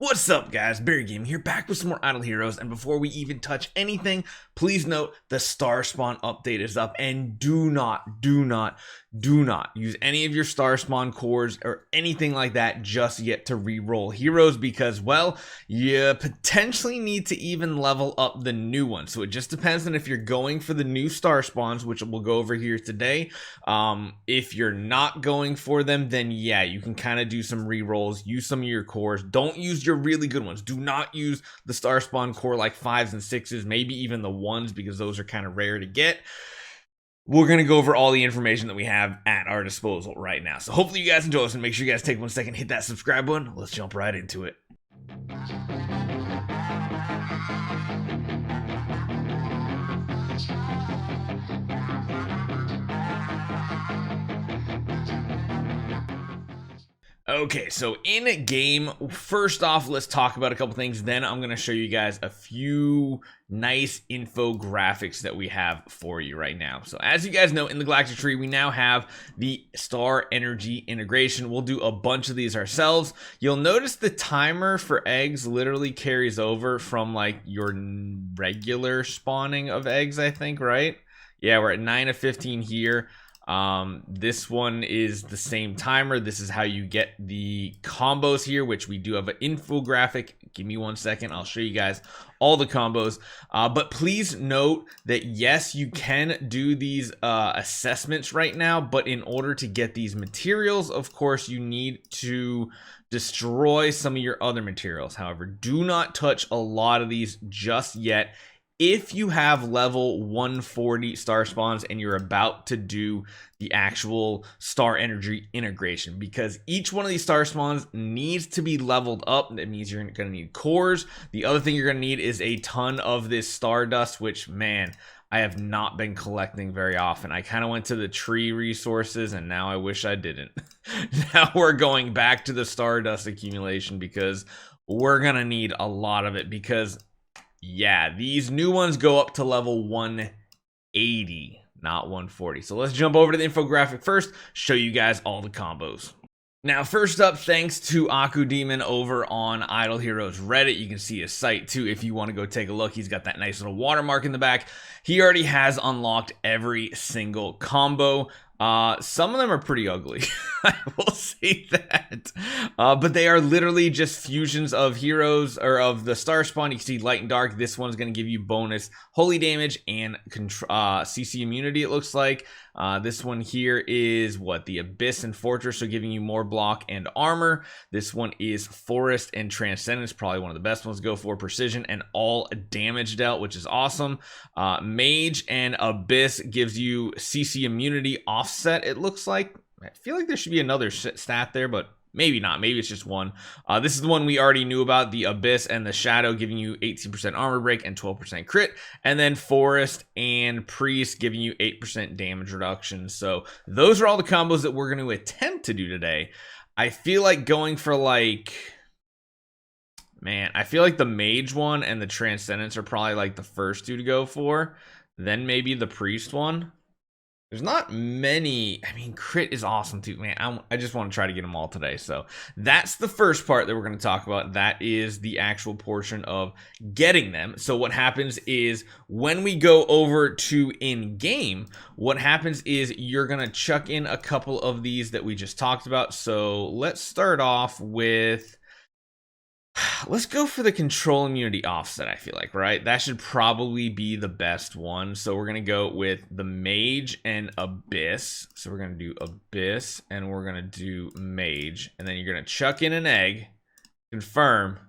What's up, guys? Barry Game here, back with some more Idle Heroes. And before we even touch anything, please note the Starspawn update is up. And do not use any of your Starspawn cores or anything like that just yet to re-roll heroes because, well, you potentially need to even level up the new one. So it just depends on if you're going for the new Starspawns, which we'll go over here today. If you're not going for them, then yeah, you can kind of do some re-rolls, use some of your cores. Don't use your really good ones. Do not use the Starspawn core like 5s and 6s, maybe even the 1s, because those are kind of rare to get. We're going to go over all the information that we have at our disposal right now. So hopefully you guys enjoy this, and make sure you guys take 1 second, hit that subscribe button. Let's jump right into it. Okay, so in game, first off, let's talk about a couple things. Then I'm going to show you guys a few nice infographics that we have for you right now. So as you guys know, in the Galactic Tree, we now have the Star Energy integration. We'll do a bunch of these ourselves. You'll notice the timer for eggs literally carries over from like your regular spawning of eggs, I think, right? Yeah, we're at 9 of 15 here. This one is the same timer. This is how you get the combos here, which we do have an infographic. Give me 1 second. I'll show you guys all the combos. But please note that yes, you can do these assessments right now, but in order to get these materials, of course, you need to destroy some of your other materials. However, do not touch a lot of these just yet. If you have level 140 star spawns and you're about to do the actual Star Energy integration, because each one of these star spawns needs to be leveled up. That means you're going to need cores. The other thing you're going to need is a ton of this Stardust, which, man, I have not been collecting very often. I kind of went to the tree resources, and now I wish I didn't. Now we're going back to the Stardust accumulation because we're going to need a lot of it because, yeah, these new ones go up to level 180, not 140. So let's jump over to the infographic first, show you guys all the combos. Now, first up, thanks to Aku Demon over on Idle Heroes Reddit. You can see his site too if you want to go take a look. He's got that nice little watermark in the back. He already has unlocked every single combo. Some of them are pretty ugly. I will say that. But they are literally just fusions of heroes or of the Starspawn. You can see light and dark. This one's going to give you bonus holy damage and CC immunity, it looks like. This one here is what? The Abyss and Fortress, so giving you more block and armor. This one is Forest and Transcendence, probably one of the best ones to go for. Precision and all damage dealt, which is awesome. Mage and Abyss gives you CC immunity offset, it looks like. I feel like there should be another stat there, but maybe not. Maybe it's just one. This is the one we already knew about, the Abyss and the Shadow, giving you 18% armor break and 12% crit. And then Forest and Priest giving you 8% damage reduction. So those are all the combos that we're going to attempt to do today. I feel like going for like... Man, I feel like the Mage one and the Transcendence are probably like the first two to go for. Then maybe the Priest one. There's not many. I mean, crit is awesome too, man. I just want to try to get them all today. So that's the first part that we're going to talk about. That is the actual portion of getting them. So what happens is when we go over to in-game, what happens is you're going to chuck in a couple of these that we just talked about. So let's start off with... Let's go for the control immunity offset, I feel like, right? That should probably be the best one. So we're going to go with the Mage and Abyss. So we're going to do Abyss and we're going to do Mage. And then you're going to chuck in an egg. Confirm.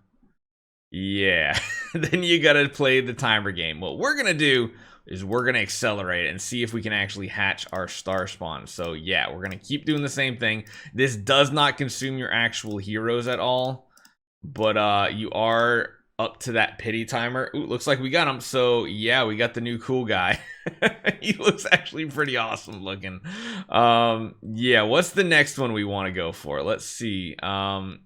Yeah. Then you got to play the timer game. What we're going to do is we're going to accelerate it and see if we can actually hatch our star spawn. So yeah, we're going to keep doing the same thing. This does not consume your actual heroes at all. But you are up to that pity timer. Ooh, looks like we got him. So yeah, we got the new cool guy. He looks actually pretty awesome looking. Yeah, what's the next one we want to go for? Let's see. We'll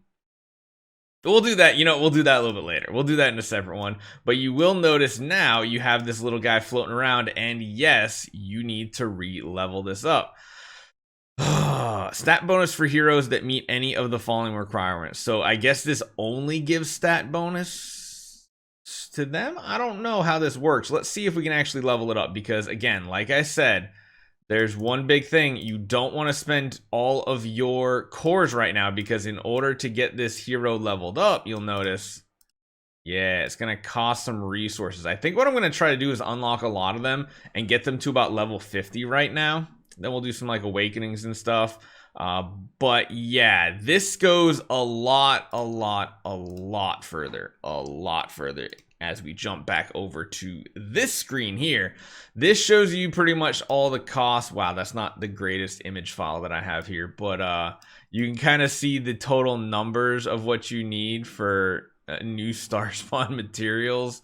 do that. You know, we'll do that a little bit later. We'll do that in a separate one. But you will notice now you have this little guy floating around, and yes, you need to re-level this up. Stat bonus for heroes that meet any of the following requirements. So I guess this only gives stat bonus to them. I don't know how this works. Let's see if we can actually level it up, because again, like I said, there's one big thing. You don't want to spend all of your cores right now, because in order to get this hero leveled up, you'll notice, yeah, it's going to cost some resources. I think what I'm going to try to do is unlock a lot of them and get them to about level 50 right now. Then we'll do some like awakenings and stuff. But yeah, this goes a lot further as we jump back over to this screen here. This shows you pretty much all the costs. Wow, that's not the greatest image file that I have here, but you can kind of see the total numbers of what you need for new Starspawn materials.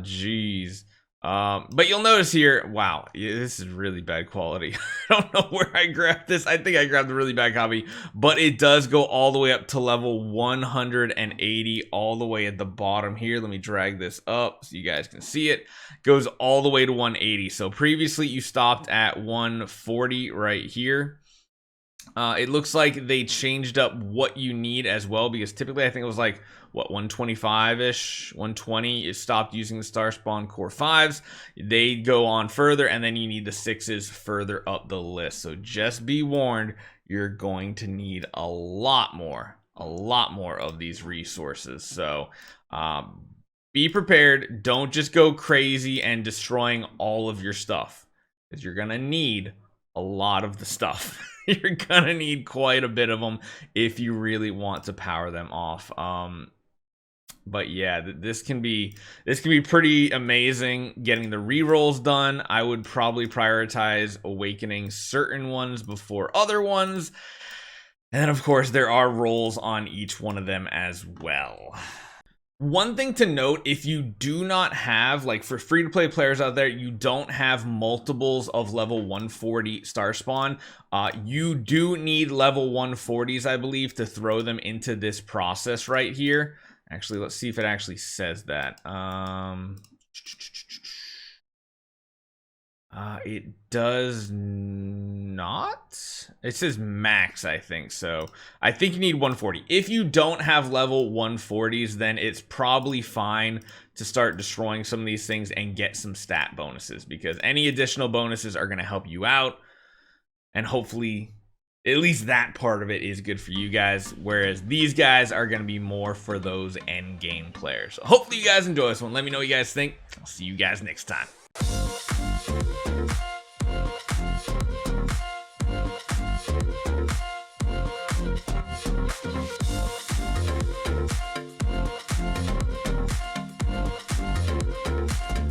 Geez. But you'll notice here, wow, this is really bad quality. I don't know where I grabbed this. I think I grabbed a really bad copy, but it does go all the way up to level 180, all the way at the bottom here. Let me drag this up so you guys can see it. Goes all the way to 180. So previously you stopped at 140 right here. It looks like they changed up what you need as well, because typically I think it was like, what, 125-ish, 120. It stopped using the Starspawn Core 5s. They go on further, and then you need the 6s further up the list. So just be warned, you're going to need a lot more of these resources. So be prepared. Don't just go crazy and destroying all of your stuff, because you're going to need a lot of the stuff. You're gonna need quite a bit of them if you really want to power them off. But yeah, this can be pretty amazing getting the rerolls done. I would probably prioritize awakening certain ones before other ones, and then of course there are rolls on each one of them as well. One thing to note, if you do not have, like for free-to-play players out there, you don't have multiples of level 140 Starspawn, you do need level 140s, I believe, to throw them into this process right here. Actually, let's see if it actually says that. It does not. It says max, I think. So I think you need 140. If you don't have level 140s, then it's probably fine to start destroying some of these things and get some stat bonuses, because any additional bonuses are going to help you out. And hopefully, at least that part of it is good for you guys, whereas these guys are going to be more for those end game players. So hopefully you guys enjoy this one. Let me know what you guys think. I'll see you guys next time.